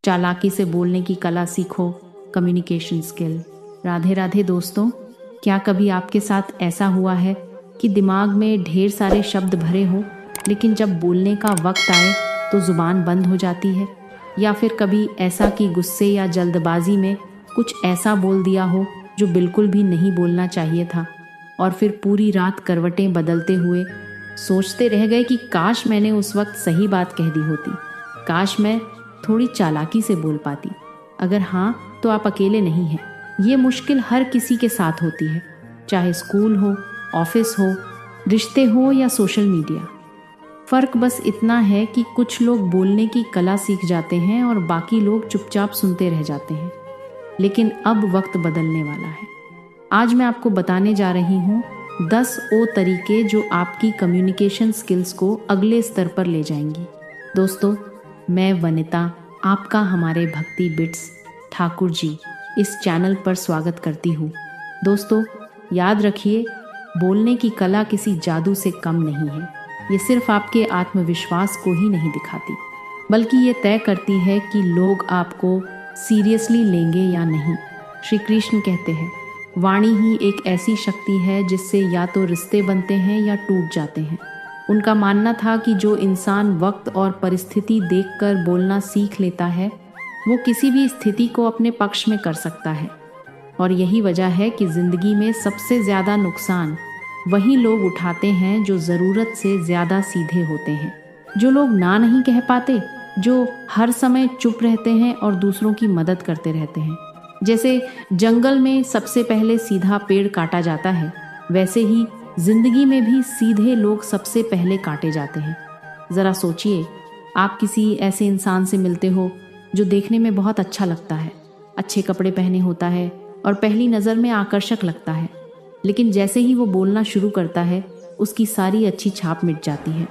चालाकी से बोलने की कला सीखो, कम्युनिकेशन स्किल। राधे राधे दोस्तों, क्या कभी आपके साथ ऐसा हुआ है कि दिमाग में ढेर सारे शब्द भरे हों, लेकिन जब बोलने का वक्त आए तो ज़ुबान बंद हो जाती है? या फिर कभी ऐसा कि गुस्से या जल्दबाजी में कुछ ऐसा बोल दिया हो जो बिल्कुल भी नहीं बोलना चाहिए था, और फिर पूरी रात करवटें बदलते हुए सोचते रह गए कि काश मैंने उस वक्त सही बात कह दी होती, काश मैं थोड़ी चालाकी से बोल पाती। अगर हाँ, तो आप अकेले नहीं हैं। ये मुश्किल हर किसी के साथ होती है, चाहे स्कूल हो, ऑफिस हो, रिश्ते हो या सोशल मीडिया। फ़र्क बस इतना है कि कुछ लोग बोलने की कला सीख जाते हैं और बाकी लोग चुपचाप सुनते रह जाते हैं। लेकिन अब वक्त बदलने वाला है। आज मैं आपको बताने जा रही हूँ 10 ओ तरीके जो आपकी कम्युनिकेशन स्किल्स को अगले स्तर पर ले जाएंगी। दोस्तों, मैं वनिता आपका हमारे भक्ति बिट्स ठाकुर जी इस चैनल पर स्वागत करती हूँ। दोस्तों, याद रखिए, बोलने की कला किसी जादू से कम नहीं है। ये सिर्फ आपके आत्मविश्वास को ही नहीं दिखाती, बल्कि ये तय करती है कि लोग आपको सीरियसली लेंगे या नहीं। श्री कृष्ण कहते हैं, वाणी ही एक ऐसी शक्ति है जिससे या तो रिश्ते बनते हैं या टूट जाते हैं। उनका मानना था कि जो इंसान वक्त और परिस्थिति देखकर बोलना सीख लेता है, वो किसी भी स्थिति को अपने पक्ष में कर सकता है। और यही वजह है कि ज़िंदगी में सबसे ज़्यादा नुकसान वही लोग उठाते हैं जो ज़रूरत से ज़्यादा सीधे होते हैं, जो लोग ना नहीं कह पाते, जो हर समय चुप रहते हैं और दूसरों की मदद करते रहते हैं। जैसे जंगल में सबसे पहले सीधा पेड़ काटा जाता है, वैसे ही जिंदगी में भी सीधे लोग सबसे पहले काटे जाते हैं। ज़रा सोचिए, आप किसी ऐसे इंसान से मिलते हो जो देखने में बहुत अच्छा लगता है, अच्छे कपड़े पहने होता है और पहली नज़र में आकर्षक लगता है, लेकिन जैसे ही वो बोलना शुरू करता है, उसकी सारी अच्छी छाप मिट जाती है।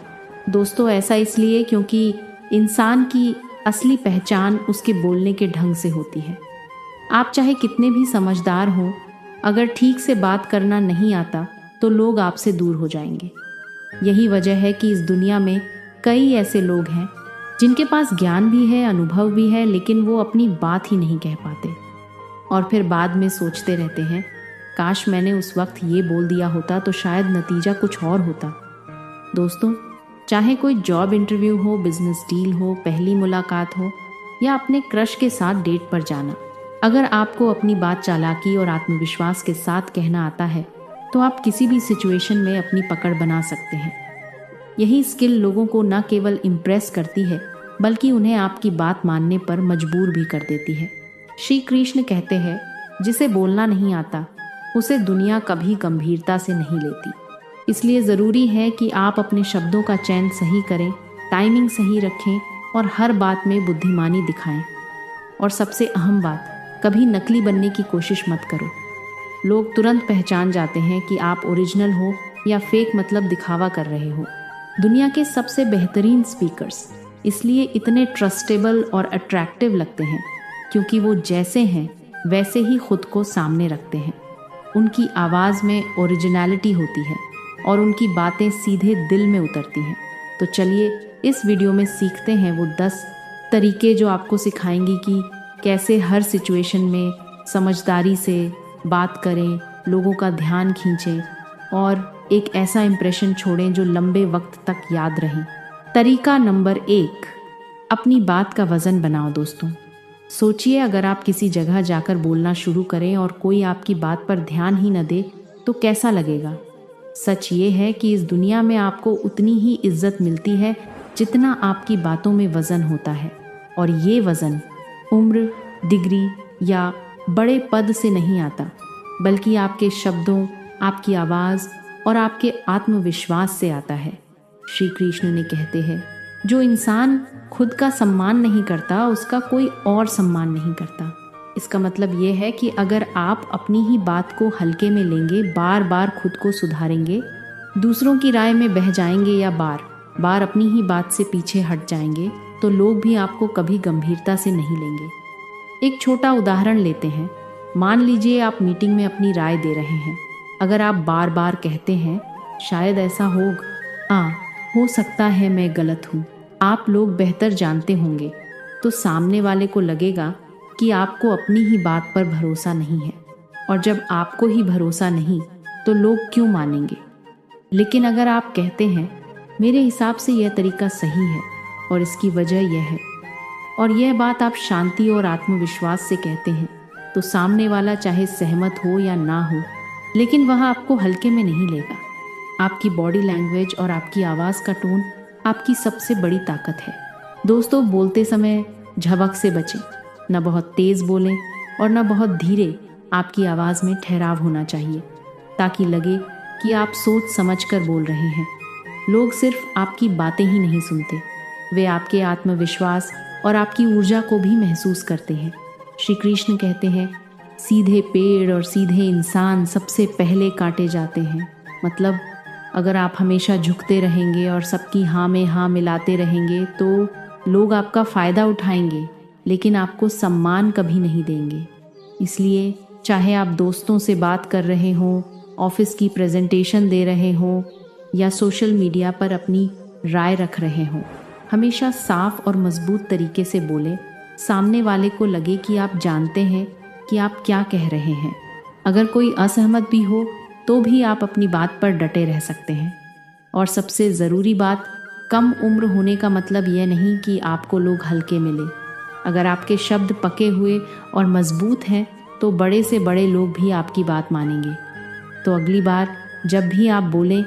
दोस्तों, ऐसा इसलिए क्योंकि इंसान की असली पहचान उसके बोलने के ढंग से होती है। आप चाहे कितने भी समझदार हों, अगर ठीक से बात करना नहीं आता तो लोग आपसे दूर हो जाएंगे। यही वजह है कि इस दुनिया में कई ऐसे लोग हैं जिनके पास ज्ञान भी है, अनुभव भी है, लेकिन वो अपनी बात ही नहीं कह पाते और फिर बाद में सोचते रहते हैं, काश मैंने उस वक्त ये बोल दिया होता तो शायद नतीजा कुछ और होता। दोस्तों, चाहे कोई जॉब इंटरव्यू हो, बिजनेस डील हो, पहली मुलाकात हो या अपने क्रश के साथ डेट पर जाना, अगर आपको अपनी बात चालाकी और आत्मविश्वास के साथ कहना आता है तो आप किसी भी सिचुएशन में अपनी पकड़ बना सकते हैं। यही स्किल लोगों को न केवल इम्प्रेस करती है, बल्कि उन्हें आपकी बात मानने पर मजबूर भी कर देती है। श्री कृष्ण कहते हैं, जिसे बोलना नहीं आता उसे दुनिया कभी गंभीरता से नहीं लेती। इसलिए ज़रूरी है कि आप अपने शब्दों का चयन सही करें, टाइमिंग सही रखें और हर बात में बुद्धिमानी दिखाएं। और सबसे अहम बात, कभी नकली बनने की कोशिश मत करो। लोग तुरंत पहचान जाते हैं कि आप ओरिजिनल हो या फेक, मतलब दिखावा कर रहे हो। दुनिया के सबसे बेहतरीन स्पीकर्स इसलिए इतने ट्रस्टेबल और अट्रैक्टिव लगते हैं क्योंकि वो जैसे हैं वैसे ही खुद को सामने रखते हैं। उनकी आवाज़ में ओरिजिनलिटी होती है और उनकी बातें सीधे दिल में उतरती हैं। तो चलिए इस वीडियो में सीखते हैं वो 10 तरीके जो आपको सिखाएंगी कि कैसे हर सिचुएशन में समझदारी से बात करें, लोगों का ध्यान खींचें और एक ऐसा इम्प्रेशन छोड़ें जो लंबे वक्त तक याद रहे। तरीका नंबर 1, अपनी बात का वज़न बनाओ। दोस्तों, सोचिए, अगर आप किसी जगह जाकर बोलना शुरू करें और कोई आपकी बात पर ध्यान ही न दे तो कैसा लगेगा। सच ये है कि इस दुनिया में आपको उतनी ही इज्जत मिलती है जितना आपकी बातों में वज़न होता है। और ये वज़न उम्र, डिग्री या बड़े पद से नहीं आता, बल्कि आपके शब्दों, आपकी आवाज़ और आपके आत्मविश्वास से आता है। श्री कृष्ण ने कहते हैं, जो इंसान खुद का सम्मान नहीं करता उसका कोई और सम्मान नहीं करता। इसका मतलब ये है कि अगर आप अपनी ही बात को हल्के में लेंगे, बार बार खुद को सुधारेंगे, दूसरों की राय में बह जाएंगे या बार बार अपनी ही बात से पीछे हट जाएंगे, तो लोग भी आपको कभी गंभीरता से नहीं लेंगे। एक छोटा उदाहरण लेते हैं। मान लीजिए आप मीटिंग में अपनी राय दे रहे हैं। अगर आप बार बार कहते हैं, शायद ऐसा हो सकता है मैं गलत हूँ, आप लोग बेहतर जानते होंगे, तो सामने वाले को लगेगा कि आपको अपनी ही बात पर भरोसा नहीं है, और जब आपको ही भरोसा नहीं तो लोग क्यों मानेंगे। लेकिन अगर आप कहते हैं मेरे हिसाब से यह तरीका सही है और इसकी वजह यह है, और यह बात आप शांति और आत्मविश्वास से कहते हैं, तो सामने वाला चाहे सहमत हो या ना हो, लेकिन वह आपको हल्के में नहीं लेगा। आपकी बॉडी लैंग्वेज और आपकी आवाज़ का टोन आपकी सबसे बड़ी ताकत है। दोस्तों, बोलते समय झपक से बचें, न बहुत तेज़ बोलें और न बहुत धीरे। आपकी आवाज़ में ठहराव होना चाहिए ताकि लगे कि आप सोच समझ कर बोल रहे हैं। लोग सिर्फ आपकी बातें ही नहीं सुनते, वे आपके आत्मविश्वास और आपकी ऊर्जा को भी महसूस करते हैं। श्री कृष्ण कहते हैं, सीधे पेड़ और सीधे इंसान सबसे पहले काटे जाते हैं। मतलब अगर आप हमेशा झुकते रहेंगे और सबकी हाँ में हाँ मिलाते रहेंगे तो लोग आपका फ़ायदा उठाएंगे, लेकिन आपको सम्मान कभी नहीं देंगे। इसलिए चाहे आप दोस्तों से बात कर रहे हों, ऑफिस की प्रेजेंटेशन दे रहे हों या सोशल मीडिया पर अपनी राय रख रहे हों, हमेशा साफ और मजबूत तरीके से बोलें। सामने वाले को लगे कि आप जानते हैं कि आप क्या कह रहे हैं। अगर कोई असहमत भी हो तो भी आप अपनी बात पर डटे रह सकते हैं। और सबसे ज़रूरी बात, कम उम्र होने का मतलब यह नहीं कि आपको लोग हल्के मिले। अगर आपके शब्द पके हुए और मजबूत हैं तो बड़े से बड़े लोग भी आपकी बात मानेंगे। तो अगली बार जब भी आप बोलें,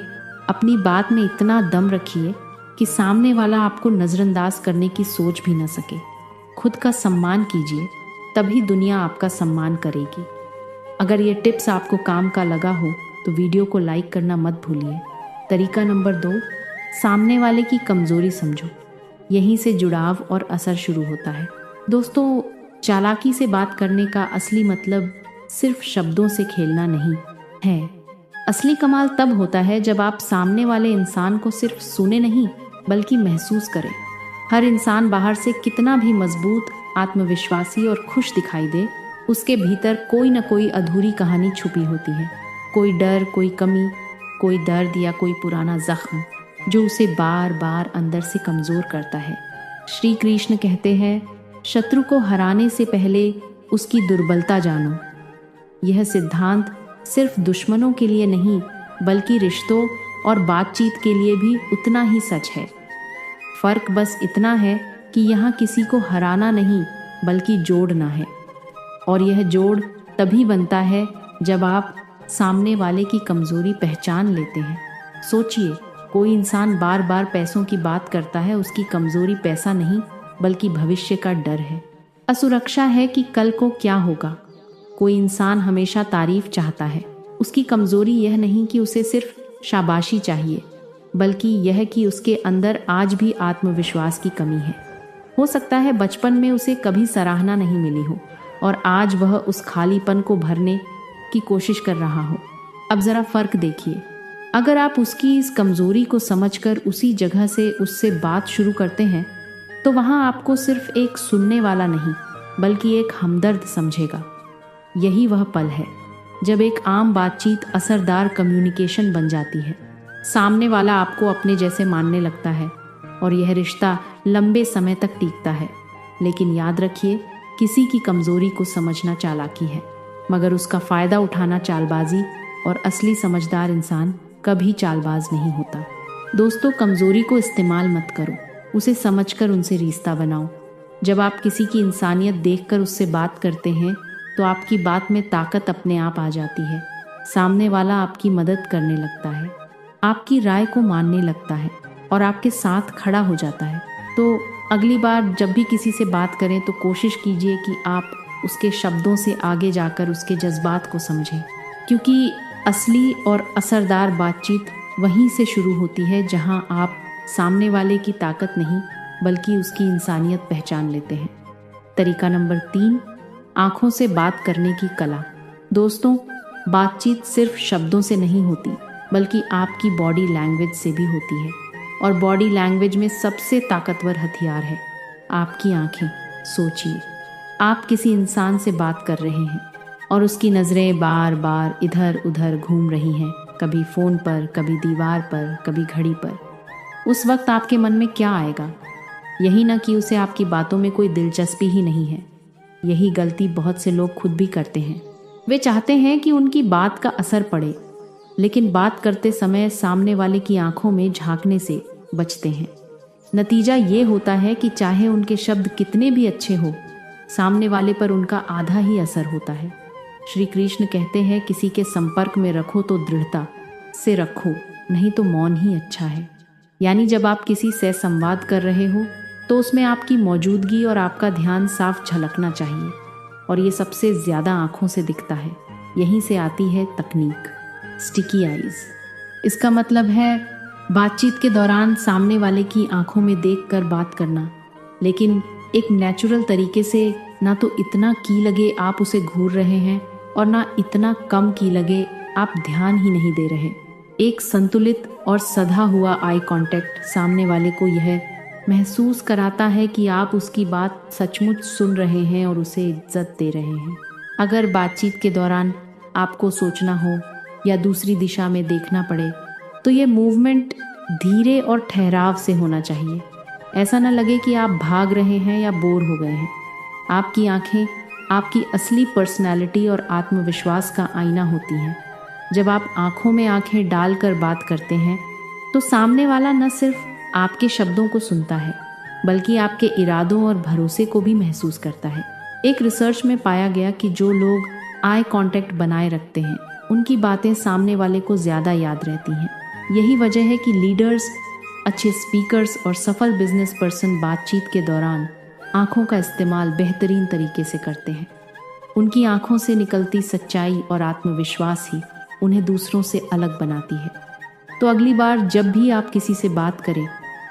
अपनी बात में इतना दम रखिए कि सामने वाला आपको नज़रअंदाज करने की सोच भी न सके। खुद का सम्मान कीजिए, तभी दुनिया आपका सम्मान करेगी। अगर ये टिप्स आपको काम का लगा हो तो वीडियो को लाइक करना मत भूलिए। तरीका नंबर 2, सामने वाले की कमज़ोरी समझो। यहीं से जुड़ाव और असर शुरू होता है। दोस्तों, चालाकी से बात करने का असली मतलब सिर्फ शब्दों से खेलना नहीं है। असली कमाल तब होता है जब आप सामने वाले इंसान को सिर्फ सुने नहीं बल्कि महसूस करें। हर इंसान बाहर से कितना भी मजबूत, आत्मविश्वासी और खुश दिखाई दे, उसके भीतर कोई न कोई अधूरी कहानी छुपी होती है। कोई डर, कोई कमी, कोई दर्द या कोई पुराना जख्म जो उसे बार बार अंदर से कमज़ोर करता है। श्री कृष्ण कहते हैं, शत्रु को हराने से पहले उसकी दुर्बलता जानो। यह सिद्धांत सिर्फ दुश्मनों के लिए नहीं बल्कि रिश्तों और बातचीत के लिए भी उतना ही सच है। फ़र्क बस इतना है कि यहाँ किसी को हराना नहीं बल्कि जोड़ना है, और यह जोड़ तभी बनता है जब आप सामने वाले की कमज़ोरी पहचान लेते हैं। सोचिए, कोई इंसान बार बार पैसों की बात करता है, उसकी कमज़ोरी पैसा नहीं बल्कि भविष्य का डर है, असुरक्षा है कि कल को क्या होगा। कोई इंसान हमेशा तारीफ चाहता है, उसकी कमज़ोरी यह नहीं कि उसे सिर्फ शाबाशी चाहिए बल्कि यह कि उसके अंदर आज भी आत्मविश्वास की कमी है। हो सकता है बचपन में उसे कभी सराहना नहीं मिली हो और आज वह उस खालीपन को भरने की कोशिश कर रहा हो। अब ज़रा फ़र्क देखिए, अगर आप उसकी इस कमज़ोरी को समझकर उसी जगह से उससे बात शुरू करते हैं तो वहाँ आपको सिर्फ एक सुनने वाला नहीं बल्कि एक हमदर्द समझेगा। यही वह पल है जब एक आम बातचीत असरदार कम्युनिकेशन बन जाती है। सामने वाला आपको अपने जैसे मानने लगता है और यह रिश्ता लंबे समय तक टिकता है। लेकिन याद रखिए, किसी की कमज़ोरी को समझना चालाकी है, मगर उसका फ़ायदा उठाना चालबाजी, और असली समझदार इंसान कभी चालबाज नहीं होता। दोस्तों, कमज़ोरी को इस्तेमाल मत करो, उसे समझकर उनसे रिश्ता बनाओ। जब आप किसी की इंसानियत देखकर उससे बात करते हैं तो आपकी बात में ताकत अपने आप आ जाती है। सामने वाला आपकी मदद करने लगता है, आपकी राय को मानने लगता है और आपके साथ खड़ा हो जाता है। तो अगली बार जब भी किसी से बात करें तो कोशिश कीजिए कि आप उसके शब्दों से आगे जाकर उसके जज्बात को समझें, क्योंकि असली और असरदार बातचीत वहीं से शुरू होती है जहां आप सामने वाले की ताकत नहीं बल्कि उसकी इंसानियत पहचान लेते हैं। तरीका नंबर 3, आँखों से बात करने की कला। दोस्तों, बातचीत सिर्फ शब्दों से नहीं होती बल्कि आपकी बॉडी लैंग्वेज से भी होती है, और बॉडी लैंग्वेज में सबसे ताकतवर हथियार है आपकी आँखें। सोचिए, आप किसी इंसान से बात कर रहे हैं और उसकी नज़रें बार बार इधर उधर घूम रही हैं, कभी फ़ोन पर, कभी दीवार पर, कभी घड़ी पर। उस वक्त आपके मन में क्या आएगा? यही ना कि उसे आपकी बातों में कोई दिलचस्पी ही नहीं है। यही गलती बहुत से लोग खुद भी करते हैं। वे चाहते हैं कि उनकी बात का असर पड़े, लेकिन बात करते समय सामने वाले की आंखों में झांकने से बचते हैं। नतीजा ये होता है कि चाहे उनके शब्द कितने भी अच्छे हो, सामने वाले पर उनका आधा ही असर होता है। श्री कृष्ण कहते हैं, किसी के संपर्क में रखो तो दृढ़ता से रखो, नहीं तो मौन ही अच्छा है। यानी जब आप किसी से संवाद कर रहे हो तो उसमें आपकी मौजूदगी और आपका ध्यान साफ झलकना चाहिए, और ये सबसे ज़्यादा आँखों से दिखता है। यहीं से आती है तकनीक स्टिकी आईज। इसका मतलब है बातचीत के दौरान सामने वाले की आंखों में देखकर बात करना, लेकिन एक नेचुरल तरीके से। ना तो इतना की लगे आप उसे घूर रहे हैं और ना इतना कम की लगे आप ध्यान ही नहीं दे रहे। एक संतुलित और सधा हुआ आई कांटेक्ट सामने वाले को यह महसूस कराता है कि आप उसकी बात सचमुच सुन रहे हैं और उसे इज्जत दे रहे हैं। अगर बातचीत के दौरान आपको सोचना हो या दूसरी दिशा में देखना पड़े तो ये मूवमेंट धीरे और ठहराव से होना चाहिए। ऐसा न लगे कि आप भाग रहे हैं या बोर हो गए हैं। आपकी आंखें आपकी असली पर्सनैलिटी और आत्मविश्वास का आईना होती हैं। जब आप आंखों में आंखें डालकर बात करते हैं तो सामने वाला न सिर्फ आपके शब्दों को सुनता है, बल्कि आपके इरादों और भरोसे को भी महसूस करता है। एक रिसर्च में पाया गया कि जो लोग आई कांटेक्ट बनाए रखते हैं उनकी बातें सामने वाले को ज़्यादा याद रहती हैं। यही वजह है कि लीडर्स, अच्छे स्पीकर्स और सफल बिजनेस पर्सन बातचीत के दौरान आंखों का इस्तेमाल बेहतरीन तरीके से करते हैं। उनकी आंखों से निकलती सच्चाई और आत्मविश्वास ही उन्हें दूसरों से अलग बनाती है। तो अगली बार जब भी आप किसी से बात करें,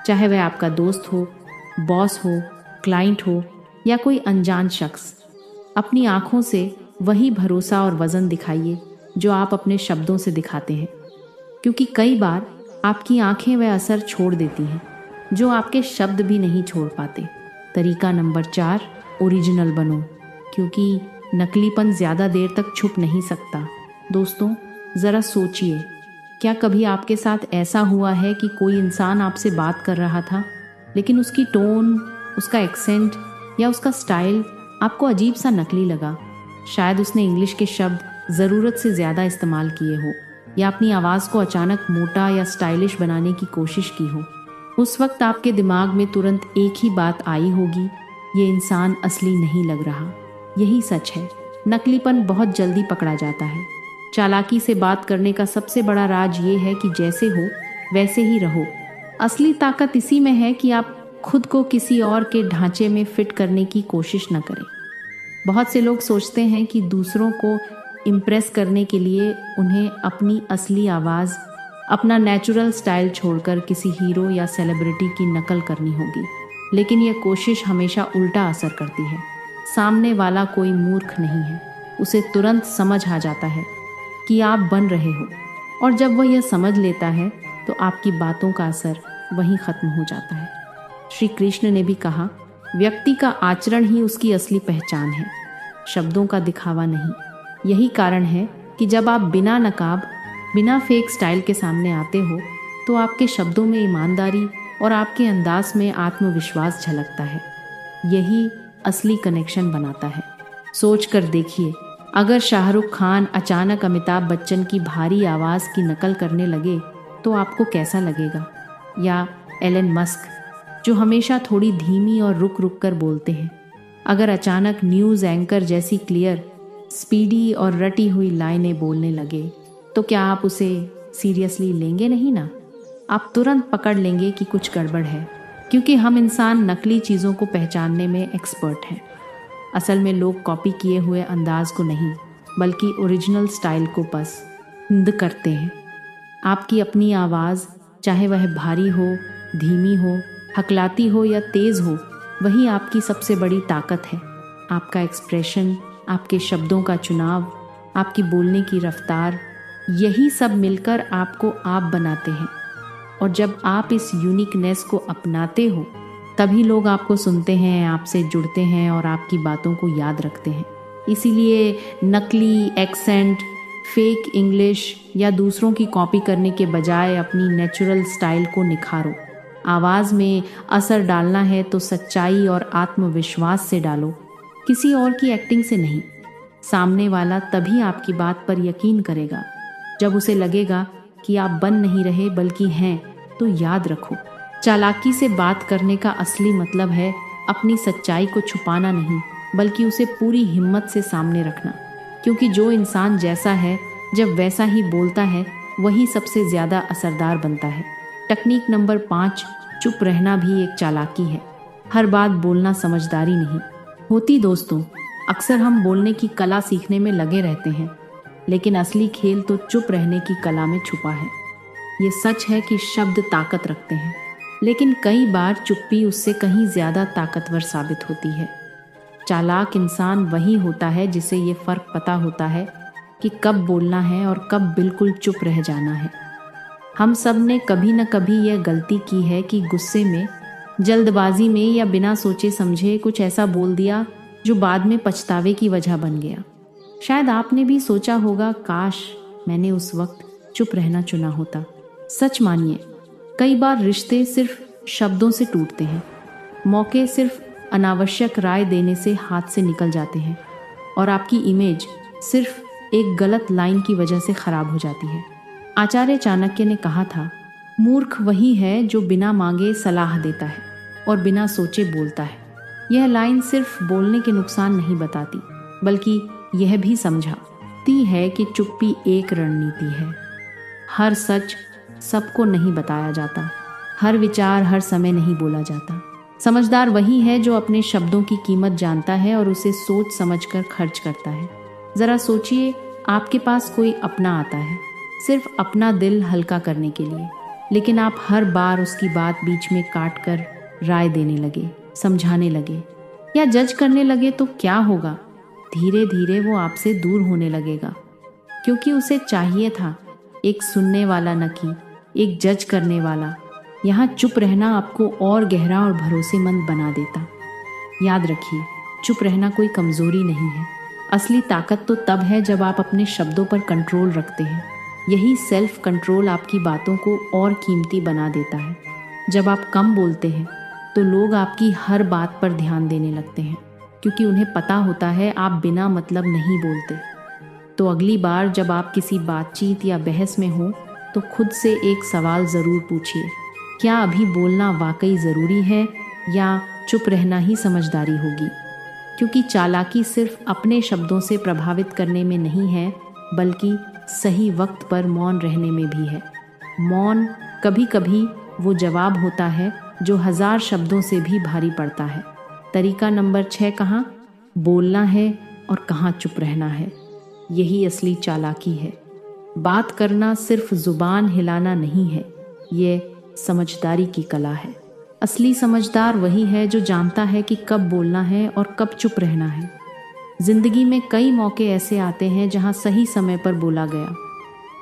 चाहे वह आपका दोस्त हो, बॉस हो, क्लाइंट हो या कोई अनजान शख्स, अपनी आंखों से वही भरोसा और वजन दिखाइए जो आप अपने शब्दों से दिखाते हैं, क्योंकि कई बार आपकी आंखें वह असर छोड़ देती हैं जो आपके शब्द भी नहीं छोड़ पाते। तरीका नंबर 4, ओरिजिनल बनो, क्योंकि नकलीपन ज़्यादा देर तक छुप नहीं सकता। दोस्तों, ज़रा सोचिए, क्या कभी आपके साथ ऐसा हुआ है कि कोई इंसान आपसे बात कर रहा था, लेकिन उसकी टोन, उसका एक्सेंट या उसका स्टाइल आपको अजीब सा नकली लगा? शायद उसने इंग्लिश के शब्द ज़रूरत से ज़्यादा इस्तेमाल किए हो या अपनी आवाज़ को अचानक मोटा या स्टाइलिश बनाने की कोशिश की हो। उस वक्त आपके दिमाग में तुरंत एक ही बात आई होगी, ये इंसान असली नहीं लग रहा। यही सच है, नकलीपन बहुत जल्दी पकड़ा जाता है। चालाकी से बात करने का सबसे बड़ा राज ये है कि जैसे हो वैसे ही रहो। असली ताकत इसी में है कि आप खुद को किसी और के ढांचे में फिट करने की कोशिश न करें। बहुत से लोग सोचते हैं कि दूसरों को इम्प्रेस करने के लिए उन्हें अपनी असली आवाज़, अपना नेचुरल स्टाइल छोड़कर किसी हीरो या सेलिब्रिटी की नकल करनी होगी। लेकिन यह कोशिश हमेशा उल्टा असर करती है। सामने वाला कोई मूर्ख नहीं है, उसे तुरंत समझ आ जाता है कि आप बन रहे हो, और जब वह यह समझ लेता है तो आपकी बातों का असर वहीं ख़त्म हो जाता है। श्री कृष्ण ने भी कहा, व्यक्ति का आचरण ही उसकी असली पहचान है, शब्दों का दिखावा नहीं। यही कारण है कि जब आप बिना नकाब, बिना फेक स्टाइल के सामने आते हो तो आपके शब्दों में ईमानदारी और आपके अंदाज में आत्मविश्वास झलकता है। यही असली कनेक्शन बनाता है। सोच कर देखिए, अगर शाहरुख खान अचानक अमिताभ बच्चन की भारी आवाज़ की नकल करने लगे तो आपको कैसा लगेगा? या एलन मस्क, जो हमेशा थोड़ी धीमी और रुक रुक कर बोलते हैं, अगर अचानक न्यूज़ एंकर जैसी क्लियर, स्पीडी और रटी हुई लाइनें बोलने लगे तो क्या आप उसे सीरियसली लेंगे? नहीं ना, आप तुरंत पकड़ लेंगे कि कुछ गड़बड़ है, क्योंकि हम इंसान नकली चीज़ों को पहचानने में एक्सपर्ट हैं। असल में लोग कॉपी किए हुए अंदाज को नहीं, बल्कि ओरिजिनल स्टाइल को पसंद करते हैं। आपकी अपनी आवाज़, चाहे वह भारी हो, धीमी हो, हकलाती हो या तेज़ हो, वही आपकी सबसे बड़ी ताकत है। आपका एक्सप्रेशन, आपके शब्दों का चुनाव, आपकी बोलने की रफ्तार, यही सब मिलकर आपको आप बनाते हैं। और जब आप इस यूनिकनेस को अपनाते हो तभी लोग आपको सुनते हैं, आपसे जुड़ते हैं और आपकी बातों को याद रखते हैं। इसीलिए नकली एक्सेंट, फेक इंग्लिश या दूसरों की कॉपी करने के बजाय अपनी नेचुरल स्टाइल को निखारो। आवाज़ में असर डालना है तो सच्चाई और आत्मविश्वास से डालो, किसी और की एक्टिंग से नहीं। सामने वाला तभी आपकी बात पर यकीन करेगा जब उसे लगेगा कि आप बन नहीं रहे बल्कि हैं। तो याद रखो, चालाकी से बात करने का असली मतलब है अपनी सच्चाई को छुपाना नहीं, बल्कि उसे पूरी हिम्मत से सामने रखना। क्योंकि जो इंसान जैसा है जब वैसा ही बोलता है वही सबसे ज़्यादा असरदार बनता है। टेक्निक नंबर 5, चुप रहना भी एक चालाकी है। हर बात बोलना समझदारी नहीं होती दोस्तों। अक्सर हम बोलने की कला सीखने में लगे रहते हैं, लेकिन असली खेल तो चुप रहने की कला में छुपा है। ये सच है कि शब्द ताकत रखते हैं, लेकिन कई बार चुप्पी उससे कहीं ज़्यादा ताकतवर साबित होती है। चालाक इंसान वही होता है जिसे ये फ़र्क पता होता है कि कब बोलना है और कब बिल्कुल चुप रह जाना है। हम सब ने कभी न कभी यह गलती की है कि गुस्से में, जल्दबाजी में या बिना सोचे समझे कुछ ऐसा बोल दिया जो बाद में पछतावे की वजह बन गया। शायद आपने भी सोचा होगा, काश मैंने उस वक्त चुप रहना चुना होता। सच मानिए, कई बार रिश्ते सिर्फ शब्दों से टूटते हैं। मौके सिर्फ अनावश्यक राय देने से हाथ से निकल जाते हैं और आपकी इमेज सिर्फ एक गलत लाइन की वजह से खराब हो जाती है। आचार्य चाणक्य ने कहा था, मूर्ख वही है जो बिना मांगे सलाह देता है और बिना सोचे बोलता है। यह लाइन सिर्फ बोलने के नुकसान नहीं बताती, बल्कि यह भी समझाती है कि चुप्पी एक रणनीति है। हर सच सबको नहीं बताया जाता, हर विचार हर समय नहीं बोला जाता। समझदार वही है जो अपने शब्दों की कीमत जानता है और उसे सोच समझकर खर्च करता है। ज़रा सोचिए, आपके पास कोई अपना आता है सिर्फ अपना दिल हल्का करने के लिए, लेकिन आप हर बार उसकी बात बीच में काट कर राय देने लगे, समझाने लगे या जज करने लगे तो क्या होगा? धीरे धीरे वो आपसे दूर होने लगेगा, क्योंकि उसे चाहिए था एक सुनने वाला न कि एक जज करने वाला। यहाँ चुप रहना आपको और गहरा और भरोसेमंद बना देता। याद रखिए, चुप रहना कोई कमज़ोरी नहीं है। असली ताकत तो तब है जब आप अपने शब्दों पर कंट्रोल रखते हैं। यही सेल्फ कंट्रोल आपकी बातों को और कीमती बना देता है। जब आप कम बोलते हैं तो लोग आपकी हर बात पर ध्यान देने लगते हैं, क्योंकि उन्हें पता होता है आप बिना मतलब नहीं बोलते। तो अगली बार जब आप किसी बातचीत या बहस में हो तो खुद से एक सवाल ज़रूर पूछिए, क्या अभी बोलना वाकई ज़रूरी है या चुप रहना ही समझदारी होगी? क्योंकि चालाकी सिर्फ अपने शब्दों से प्रभावित करने में नहीं है, बल्कि सही वक्त पर मौन रहने में भी है। मौन कभी कभी वो जवाब होता है जो 1000 शब्दों से भी भारी पड़ता है। तरीका नंबर 6, कहाँ बोलना है और कहाँ चुप रहना है। यही असली चालाकी है। बात करना सिर्फ जुबान हिलाना नहीं है, ये समझदारी की कला है। असली समझदार वही है जो जानता है कि कब बोलना है और कब चुप रहना है। जिंदगी में कई मौके ऐसे आते हैं जहां सही समय पर बोला गया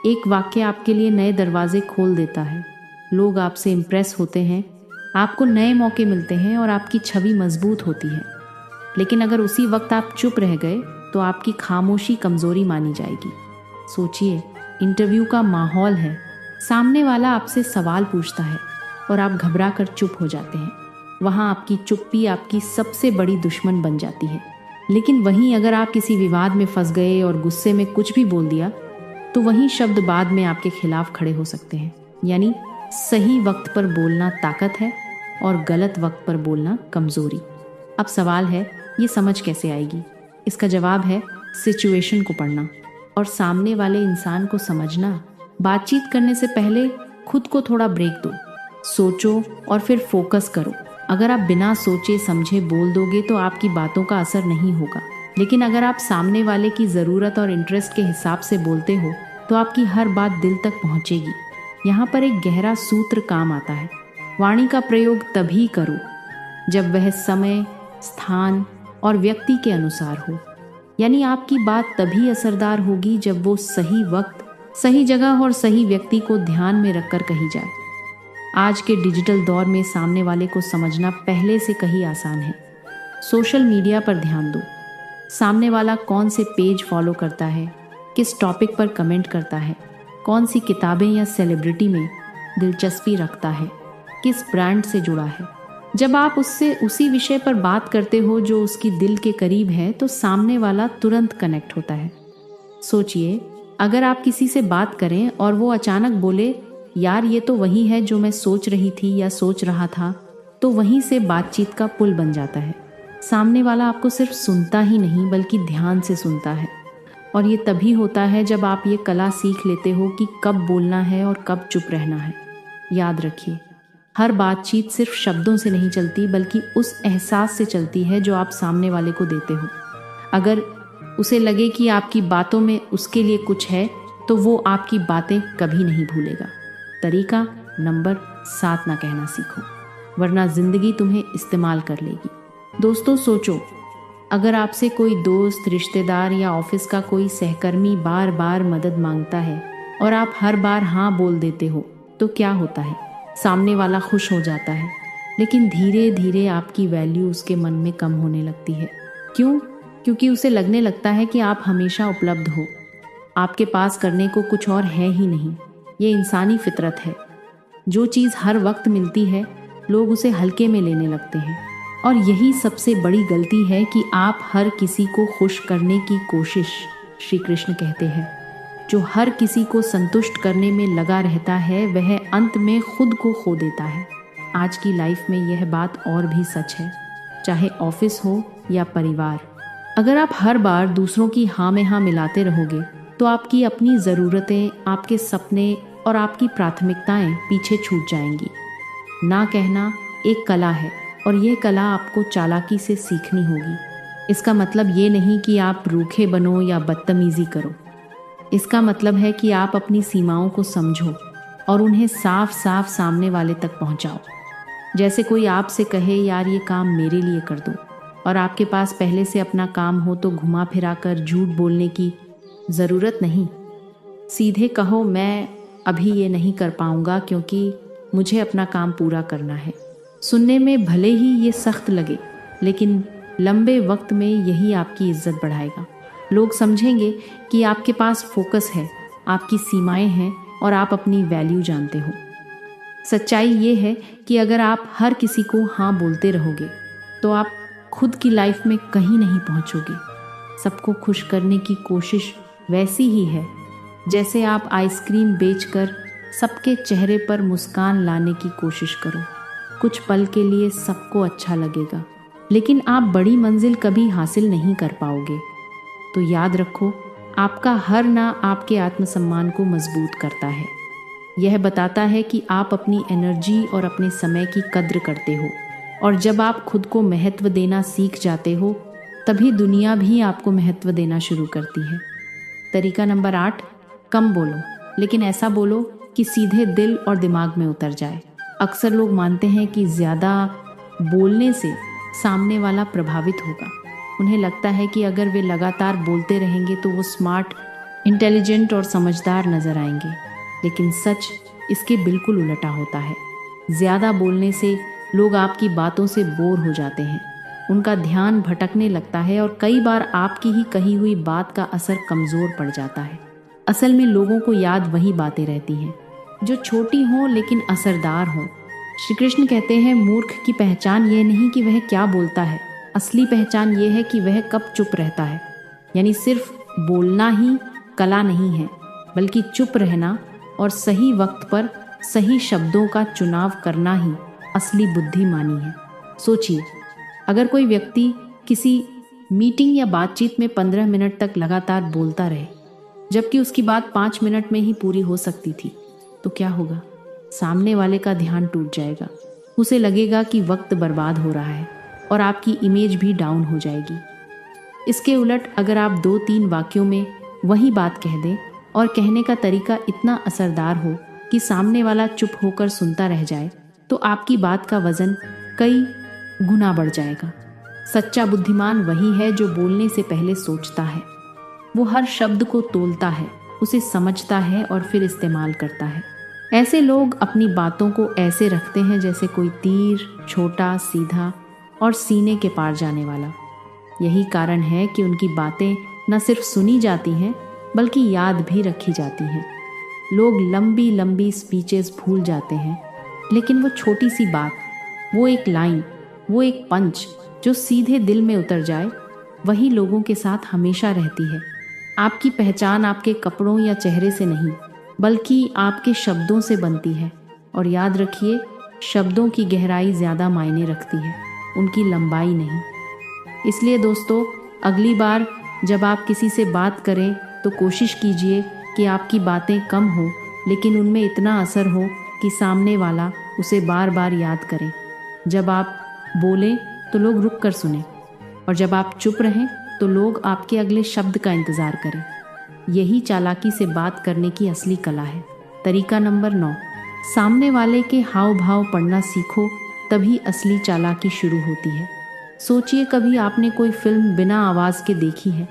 एक वाक्य आपके लिए नए दरवाजे खोल देता है। लोग आपसे इम्प्रेस होते हैं, आपको नए मौके मिलते हैं और आपकी छवि मजबूत होती है। लेकिन अगर उसी वक्त आप चुप रह गए तो आपकी खामोशी कमज़ोरी मानी जाएगी। सोचिए, इंटरव्यू का माहौल है, सामने वाला आपसे सवाल पूछता है और आप घबरा कर चुप हो जाते हैं। वहाँ आपकी चुप्पी आपकी सबसे बड़ी दुश्मन बन जाती है। लेकिन वहीं अगर आप किसी विवाद में फंस गए और गुस्से में कुछ भी बोल दिया तो वही शब्द बाद में आपके खिलाफ खड़े हो सकते हैं। यानी सही वक्त पर बोलना ताकत है और गलत वक्त पर बोलना कमज़ोरी। अब सवाल है, ये समझ कैसे आएगी? इसका जवाब है सिचुएशन को पढ़ना और सामने वाले इंसान को समझना। बातचीत करने से पहले खुद को थोड़ा ब्रेक दो, सोचो और फिर फोकस करो। अगर आप बिना सोचे समझे बोल दोगे तो आपकी बातों का असर नहीं होगा, लेकिन अगर आप सामने वाले की ज़रूरत और इंटरेस्ट के हिसाब से बोलते हो तो आपकी हर बात दिल तक पहुंचेगी। यहाँ पर एक गहरा सूत्र काम आता है, वाणी का प्रयोग तभी करो जब वह समय, स्थान और व्यक्ति के अनुसार हो। यानी आपकी बात तभी असरदार होगी जब वो सही वक्त, सही जगह और सही व्यक्ति को ध्यान में रखकर कही जाए। आज के डिजिटल दौर में सामने वाले को समझना पहले से कहीं आसान है। सोशल मीडिया पर ध्यान दो, सामने वाला कौन से पेज फॉलो करता है, किस टॉपिक पर कमेंट करता है, कौन सी किताबें या सेलिब्रिटी में दिलचस्पी रखता है। किस ब्रांड से जुड़ा है। जब आप उससे उसी विषय पर बात करते हो जो उसकी दिल के करीब है तो सामने वाला तुरंत कनेक्ट होता है। सोचिए, अगर आप किसी से बात करें और वो अचानक बोले, यार ये तो वही है जो मैं सोच रही थी या सोच रहा था, तो वहीं से बातचीत का पुल बन जाता है। सामने वाला आपको सिर्फ सुनता ही नहीं बल्कि ध्यान से सुनता है। और ये तभी होता है जब आप ये कला सीख लेते हो कि कब बोलना है और कब चुप रहना है। याद रखिए, हर बातचीत सिर्फ शब्दों से नहीं चलती बल्कि उस एहसास से चलती है जो आप सामने वाले को देते हो। अगर उसे लगे कि आपकी बातों में उसके लिए कुछ है तो वो आपकी बातें कभी नहीं भूलेगा। तरीका नंबर 7, ना कहना सीखो, वरना जिंदगी तुम्हें इस्तेमाल कर लेगी। दोस्तों सोचो, अगर आपसे कोई दोस्त, रिश्तेदार या ऑफिस का कोई सहकर्मी बार बार मदद मांगता है और आप हर बार हाँ बोल देते हो तो क्या होता है? सामने वाला खुश हो जाता है, लेकिन धीरे धीरे आपकी वैल्यू उसके मन में कम होने लगती है। क्यों? क्योंकि उसे लगने लगता है कि आप हमेशा उपलब्ध हो, आपके पास करने को कुछ और है ही नहीं। ये इंसानी फितरत है। जो चीज़ हर वक्त मिलती है लोग उसे हल्के में लेने लगते हैं, और यही सबसे बड़ी गलती है कि आप हर किसी को खुश करने की कोशिश, श्री कृष्ण कहते हैं, जो हर किसी को संतुष्ट करने में लगा रहता है वह अंत में खुद को खो देता है। आज की लाइफ में यह बात और भी सच है, चाहे ऑफिस हो या परिवार। अगर आप हर बार दूसरों की हाँ में हाँ मिलाते रहोगे तो आपकी अपनी ज़रूरतें, आपके सपने और आपकी प्राथमिकताएं पीछे छूट जाएंगी। ना कहना एक कला है और यह कला आपको चालाकी से सीखनी होगी। इसका मतलब ये नहीं कि आप रूखे बनो या बदतमीज़ी करो। इसका मतलब है कि आप अपनी सीमाओं को समझो और उन्हें साफ साफ सामने वाले तक पहुंचाओ। जैसे कोई आपसे कहे, यार ये काम मेरे लिए कर दो, और आपके पास पहले से अपना काम हो तो घुमा फिरा कर झूठ बोलने की ज़रूरत नहीं। सीधे कहो, मैं अभी ये नहीं कर पाऊंगा क्योंकि मुझे अपना काम पूरा करना है। सुनने में भले ही ये सख्त लगे, लेकिन लंबे वक्त में यही आपकी इज्जत बढ़ाएगा। लोग समझेंगे कि आपके पास फोकस है, आपकी सीमाएं हैं और आप अपनी वैल्यू जानते हो। सच्चाई ये है कि अगर आप हर किसी को हाँ बोलते रहोगे तो आप खुद की लाइफ में कहीं नहीं पहुंचोगे। सबको खुश करने की कोशिश वैसी ही है जैसे आप आइसक्रीम बेचकर सबके चेहरे पर मुस्कान लाने की कोशिश करो। कुछ पल के लिए सबको अच्छा लगेगा, लेकिन आप बड़ी मंजिल कभी हासिल नहीं कर पाओगे। तो याद रखो, आपका हर ना आपके आत्मसम्मान को मजबूत करता है। यह बताता है कि आप अपनी एनर्जी और अपने समय की कद्र करते हो, और जब आप खुद को महत्व देना सीख जाते हो तभी दुनिया भी आपको महत्व देना शुरू करती है। तरीका नंबर 8, कम बोलो, लेकिन ऐसा बोलो कि सीधे दिल और दिमाग में उतर जाए। अक्सर लोग मानते हैं कि ज़्यादा बोलने से सामने वाला प्रभावित होगा। उन्हें लगता है कि अगर वे लगातार बोलते रहेंगे तो वो स्मार्ट, इंटेलिजेंट और समझदार नजर आएंगे, लेकिन सच इसके बिल्कुल उल्टा होता है। ज़्यादा बोलने से लोग आपकी बातों से बोर हो जाते हैं, उनका ध्यान भटकने लगता है और कई बार आपकी ही कही हुई बात का असर कमज़ोर पड़ जाता है। असल में लोगों को याद वही बातें रहती हैं जो छोटी हों लेकिन असरदार हों। श्री कृष्ण कहते हैं, मूर्ख की पहचान ये नहीं कि वह क्या बोलता है, असली पहचान ये है कि वह कब चुप रहता है। यानी सिर्फ बोलना ही कला नहीं है, बल्कि चुप रहना और सही वक्त पर सही शब्दों का चुनाव करना ही असली बुद्धिमानी है। सोचिए, अगर कोई व्यक्ति किसी मीटिंग या बातचीत में 15 मिनट तक लगातार बोलता रहे जबकि उसकी बात 5 मिनट में ही पूरी हो सकती थी, तो क्या होगा? सामने वाले का ध्यान टूट जाएगा, उसे लगेगा कि वक्त बर्बाद हो रहा है और आपकी इमेज भी डाउन हो जाएगी। इसके उलट अगर आप 2-3 वाक्यों में वही बात कह दें और कहने का तरीका इतना असरदार हो कि सामने वाला चुप होकर सुनता रह जाए, तो आपकी बात का वजन कई गुना बढ़ जाएगा। सच्चा बुद्धिमान वही है जो बोलने से पहले सोचता है। वो हर शब्द को तोलता है, उसे समझता है और फिर इस्तेमाल करता है। ऐसे लोग अपनी बातों को ऐसे रखते हैं जैसे कोई तीर, छोटा, सीधा और सीने के पार जाने वाला। यही कारण है कि उनकी बातें न सिर्फ सुनी जाती हैं बल्कि याद भी रखी जाती हैं। लोग लंबी लंबी स्पीचेस भूल जाते हैं, लेकिन वो छोटी सी बात, वो एक लाइन, वो एक पंच जो सीधे दिल में उतर जाए, वही लोगों के साथ हमेशा रहती है। आपकी पहचान आपके कपड़ों या चेहरे से नहीं, बल्कि आपके शब्दों से बनती है। और याद रखिए, शब्दों की गहराई ज़्यादा मायने रखती है, उनकी लंबाई नहीं। इसलिए दोस्तों, अगली बार जब आप किसी से बात करें तो कोशिश कीजिए कि आपकी बातें कम हो, लेकिन उनमें इतना असर हो कि सामने वाला उसे बार बार याद करे। जब आप बोलें तो लोग रुक कर सुने, और जब आप चुप रहें तो लोग आपके अगले शब्द का इंतज़ार करें। यही चालाकी से बात करने की असली कला है। तरीका नंबर 9, सामने वाले के हाव भाव पढ़ना सीखो, तभी असली चालाकी शुरू होती है। सोचिए, कभी आपने कोई फिल्म बिना आवाज़ के देखी है।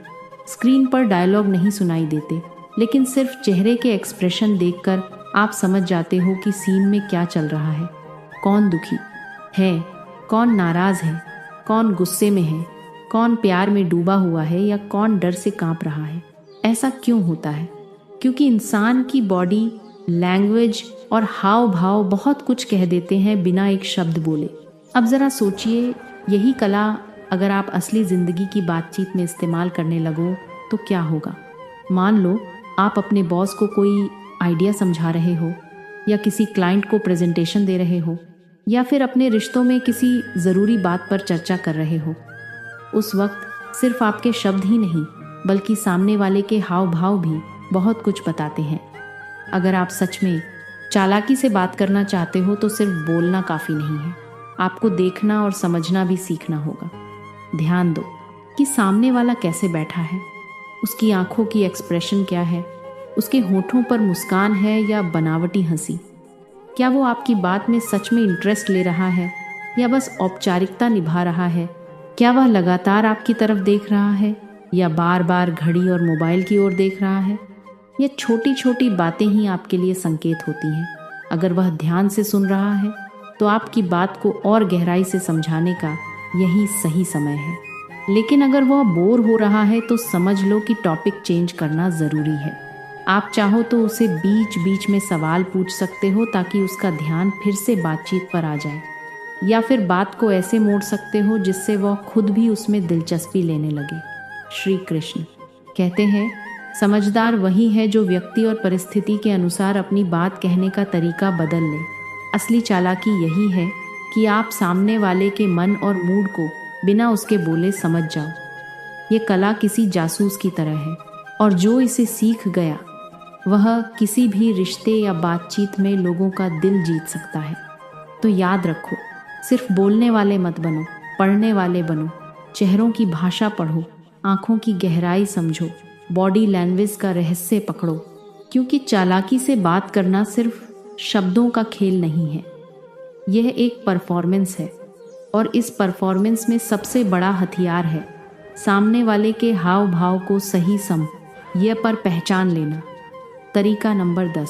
स्क्रीन पर डायलॉग नहीं सुनाई देते, लेकिन सिर्फ चेहरे के एक्सप्रेशन देखकर आप समझ जाते हो कि सीन में क्या चल रहा है। कौन दुखी है, कौन नाराज़ है, कौन गुस्से में है, कौन प्यार में डूबा हुआ है या कौन डर से कांप रहा है। ऐसा क्यों होता है? क्योंकि इंसान की बॉडी लैंग्वेज और हाव भाव बहुत कुछ कह देते हैं बिना एक शब्द बोले। अब ज़रा सोचिए, यही कला अगर आप असली ज़िंदगी की बातचीत में इस्तेमाल करने लगो तो क्या होगा। मान लो आप अपने बॉस को कोई आइडिया समझा रहे हो, या किसी क्लाइंट को प्रेजेंटेशन दे रहे हो, या फिर अपने रिश्तों में किसी ज़रूरी बात पर चर्चा कर रहे हो। उस वक्त सिर्फ आपके शब्द ही नहीं, बल्कि सामने वाले के हाव भाव भी बहुत कुछ बताते हैं। अगर आप सच में चालाकी से बात करना चाहते हो तो सिर्फ बोलना काफ़ी नहीं है, आपको देखना और समझना भी सीखना होगा। ध्यान दो कि सामने वाला कैसे बैठा है, उसकी आंखों की एक्सप्रेशन क्या है, उसके होठों पर मुस्कान है या बनावटी हंसी। क्या वो आपकी बात में सच में इंटरेस्ट ले रहा है या बस औपचारिकता निभा रहा है? क्या वह लगातार आपकी तरफ देख रहा है या बार बार घड़ी और मोबाइल की ओर देख रहा है? ये छोटी छोटी बातें ही आपके लिए संकेत होती हैं। अगर वह ध्यान से सुन रहा है तो आपकी बात को और गहराई से समझाने का यही सही समय है। लेकिन अगर वह बोर हो रहा है तो समझ लो कि टॉपिक चेंज करना ज़रूरी है। आप चाहो तो उसे बीच बीच में सवाल पूछ सकते हो ताकि उसका ध्यान फिर से बातचीत पर आ जाए, या फिर बात को ऐसे मोड़ सकते हो जिससे वह खुद भी उसमें दिलचस्पी लेने लगे। श्री कृष्ण कहते हैं, समझदार वही है जो व्यक्ति और परिस्थिति के अनुसार अपनी बात कहने का तरीका बदल ले। असली चालाकी यही है कि आप सामने वाले के मन और मूड को बिना उसके बोले समझ जाओ। ये कला किसी जासूस की तरह है, और जो इसे सीख गया वह किसी भी रिश्ते या बातचीत में लोगों का दिल जीत सकता है। तो याद रखो, सिर्फ बोलने वाले मत बनो, पढ़ने वाले बनो। चेहरों की भाषा पढ़ो, आँखों की गहराई समझो, बॉडी लैंग्वेज का रहस्य पकड़ो, क्योंकि चालाकी से बात करना सिर्फ शब्दों का खेल नहीं है, यह एक परफॉर्मेंस है। और इस परफॉर्मेंस में सबसे बड़ा हथियार है सामने वाले के हाव भाव को सही समय पर पहचान लेना। तरीका नंबर 10,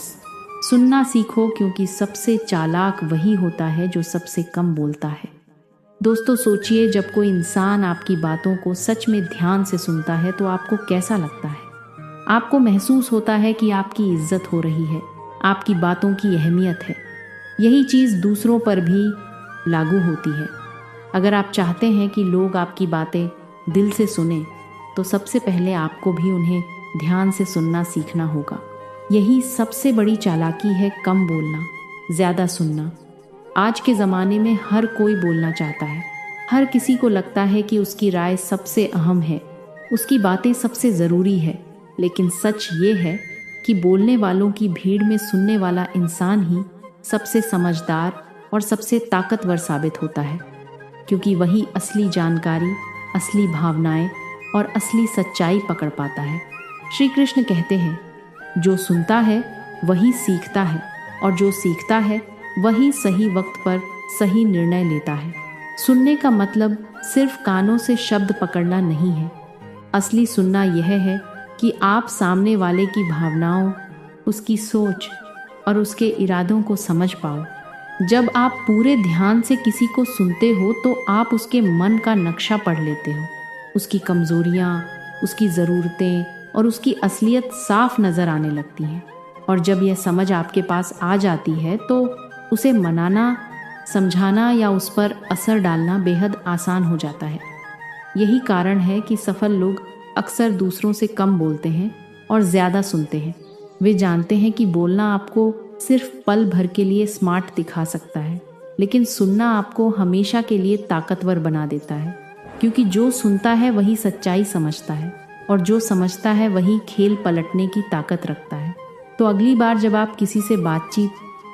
सुनना सीखो, क्योंकि सबसे चालाक वही होता है जो सबसे कम बोलता है। दोस्तों सोचिए, जब कोई इंसान आपकी बातों को सच में ध्यान से सुनता है तो आपको कैसा लगता है? आपको महसूस होता है कि आपकी इज्जत हो रही है, आपकी बातों की अहमियत है। यही चीज़ दूसरों पर भी लागू होती है। अगर आप चाहते हैं कि लोग आपकी बातें दिल से सुने, तो सबसे पहले आपको भी उन्हें ध्यान से सुनना सीखना होगा। यही सबसे बड़ी चालाकी है, कम बोलना, ज़्यादा सुनना। आज के ज़माने में हर कोई बोलना चाहता है। हर किसी को लगता है कि उसकी राय सबसे अहम है, उसकी बातें सबसे ज़रूरी है। लेकिन सच ये है कि बोलने वालों की भीड़ में सुनने वाला इंसान ही सबसे समझदार और सबसे ताकतवर साबित होता है, क्योंकि वही असली जानकारी, असली भावनाएं और असली सच्चाई पकड़ पाता है। श्री कृष्ण कहते हैं, जो सुनता है वही सीखता है, और जो सीखता है वही सही वक्त पर सही निर्णय लेता है। सुनने का मतलब सिर्फ कानों से शब्द पकड़ना नहीं है। असली सुनना यह है कि आप सामने वाले की भावनाओं, उसकी सोच और उसके इरादों को समझ पाओ। जब आप पूरे ध्यान से किसी को सुनते हो तो आप उसके मन का नक्शा पढ़ लेते हो। उसकी कमज़ोरियाँ, उसकी ज़रूरतें और उसकी असलियत साफ नज़र आने लगती हैं। और जब यह समझ आपके पास आ जाती है तो उसे मनाना, समझाना या उस पर असर डालना बेहद आसान हो जाता है। यही कारण है कि सफल लोग अक्सर दूसरों से कम बोलते हैं और ज़्यादा सुनते हैं। वे जानते हैं कि बोलना आपको सिर्फ पल भर के लिए स्मार्ट दिखा सकता है, लेकिन सुनना आपको हमेशा के लिए ताकतवर बना देता है, क्योंकि जो सुनता है वही सच्चाई समझता है और जो समझता है वही खेल पलटने की ताकत रखता है। तो अगली बार जब आप किसी से बातचीत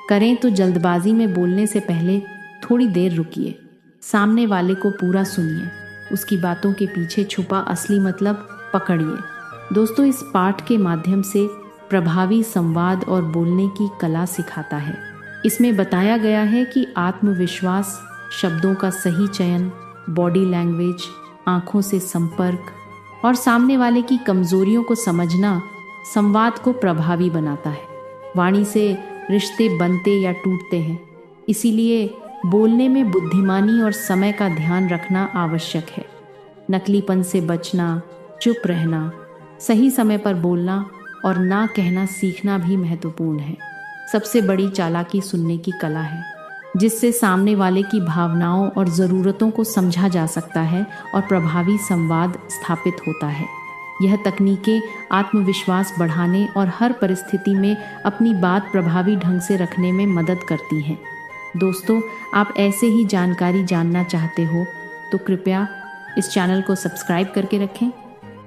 करें तो जल्दबाजी में बोलने से पहले थोड़ी देर रुकिए, सामने वाले को पूरा सुनिए, उसकी बातों के पीछे छुपा असली मतलब पकड़िए। दोस्तों, इस पाठ के माध्यम से प्रभावी संवाद और बोलने की कला सिखाता है। इसमें बताया गया है कि आत्मविश्वास, शब्दों का सही चयन, बॉडी लैंग्वेज, आंखों से संपर्क और सामने वाले की कमजोरियों को समझना संवाद को प्रभावी बनाता है। वाणी से रिश्ते बनते या टूटते हैं, इसीलिए बोलने में बुद्धिमानी और समय का ध्यान रखना आवश्यक है। नकलीपन से बचना, चुप रहना, सही समय पर बोलना और ना कहना सीखना भी महत्वपूर्ण है। सबसे बड़ी चालाकी सुनने की कला है, जिससे सामने वाले की भावनाओं और ज़रूरतों को समझा जा सकता है और प्रभावी संवाद स्थापित होता है। यह तकनीकें आत्मविश्वास बढ़ाने और हर परिस्थिति में अपनी बात प्रभावी ढंग से रखने में मदद करती हैं। दोस्तों, आप ऐसे ही जानकारी जानना चाहते हो तो कृपया इस चैनल को सब्सक्राइब करके रखें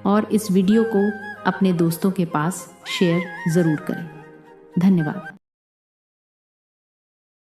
और इस वीडियो को अपने दोस्तों के पास शेयर ज़रूर करें। धन्यवाद।